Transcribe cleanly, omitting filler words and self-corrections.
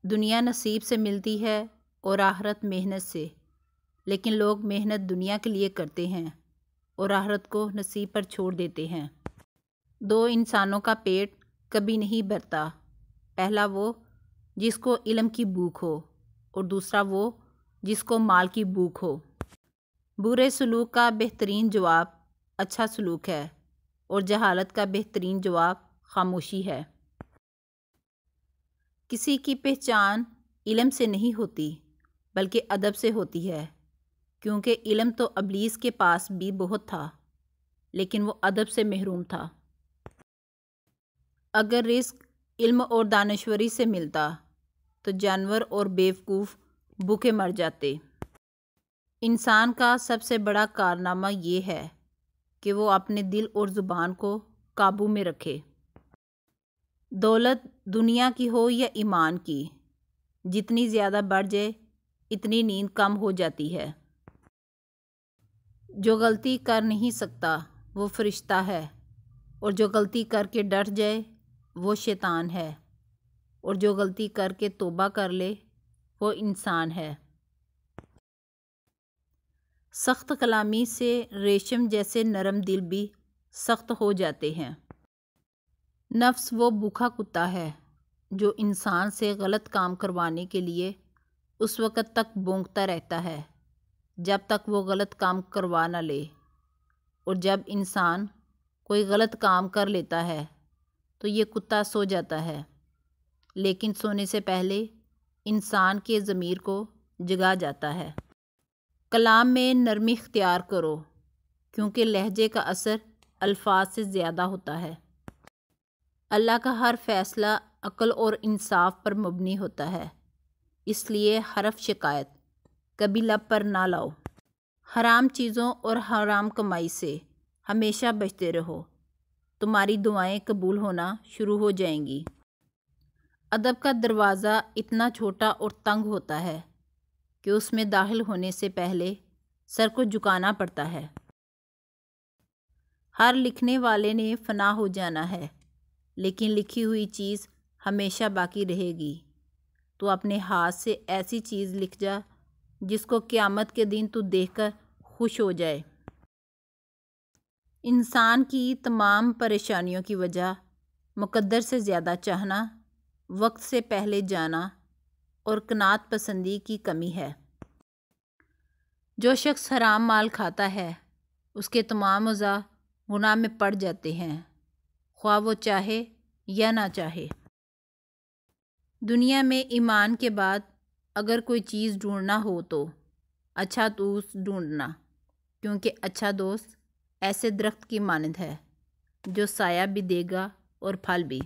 دنیا نصیب سے ملتی ہے اور آخرت محنت سے، لیکن لوگ محنت دنیا کے لیے کرتے ہیں اور آخرت کو نصیب پر چھوڑ دیتے ہیں۔ دو انسانوں کا پیٹ کبھی نہیں بھرتا، پہلا وہ جس کو علم کی بھوک ہو اور دوسرا وہ جس کو مال کی بھوک ہو۔ برے سلوک کا بہترین جواب اچھا سلوک ہے اور جہالت کا بہترین جواب خاموشی ہے۔ کسی کی پہچان علم سے نہیں ہوتی بلکہ ادب سے ہوتی ہے، کیونکہ علم تو ابلیس کے پاس بھی بہت تھا لیکن وہ ادب سے محروم تھا۔ اگر رزق علم اور دانشوری سے ملتا تو جانور اور بیوقوف بھوکے مر جاتے۔ انسان کا سب سے بڑا کارنامہ یہ ہے کہ وہ اپنے دل اور زبان کو قابو میں رکھے۔ دولت دنیا کی ہو یا ایمان کی، جتنی زیادہ بڑھ جائے اتنی نیند کم ہو جاتی ہے۔ جو غلطی کر نہیں سکتا وہ فرشتہ ہے، اور جو غلطی کر کے ڈٹ جائے وہ شیطان ہے، اور جو غلطی کر کے توبہ کر لے وہ انسان ہے۔ سخت کلامی سے ریشم جیسے نرم دل بھی سخت ہو جاتے ہیں۔ نفس وہ بھوکا کتا ہے جو انسان سے غلط کام کروانے کے لیے اس وقت تک بھونکتا رہتا ہے جب تک وہ غلط کام کروا نہ لے، اور جب انسان کوئی غلط کام کر لیتا ہے تو یہ کتا سو جاتا ہے، لیکن سونے سے پہلے انسان کے ضمیر کو جگا جاتا ہے۔ کلام میں نرمی اختیار کرو، کیونکہ لہجے کا اثر الفاظ سے زیادہ ہوتا ہے۔ اللہ کا ہر فیصلہ عقل اور انصاف پر مبنی ہوتا ہے، اس لیے حرف شکایت کبھی لب پر نہ لاؤ۔ حرام چیزوں اور حرام کمائی سے ہمیشہ بچتے رہو، تمہاری دعائیں قبول ہونا شروع ہو جائیں گی۔ ادب کا دروازہ اتنا چھوٹا اور تنگ ہوتا ہے کہ اس میں داخل ہونے سے پہلے سر کو جھکانا پڑتا ہے۔ ہر لکھنے والے نے فنا ہو جانا ہے، لیکن لکھی ہوئی چیز ہمیشہ باقی رہے گی۔ تو اپنے ہاتھ سے ایسی چیز لکھ جا جس کو قیامت کے دن تو دیکھ کر خوش ہو جائے۔ انسان کی تمام پریشانیوں کی وجہ مقدر سے زیادہ چاہنا، وقت سے پہلے جانا اور قناعت پسندی کی کمی ہے۔ جو شخص حرام مال کھاتا ہے اس کے تمام اعضاء گناہ میں پڑ جاتے ہیں، خواہ وہ چاہے یا نہ چاہے۔ دنیا میں ایمان کے بعد اگر کوئی چیز ڈھونڈنا ہو تو اچھا دوست ڈھونڈنا، کیونکہ اچھا دوست ایسے درخت کی مانند ہے جو سایہ بھی دے گا اور پھل بھی۔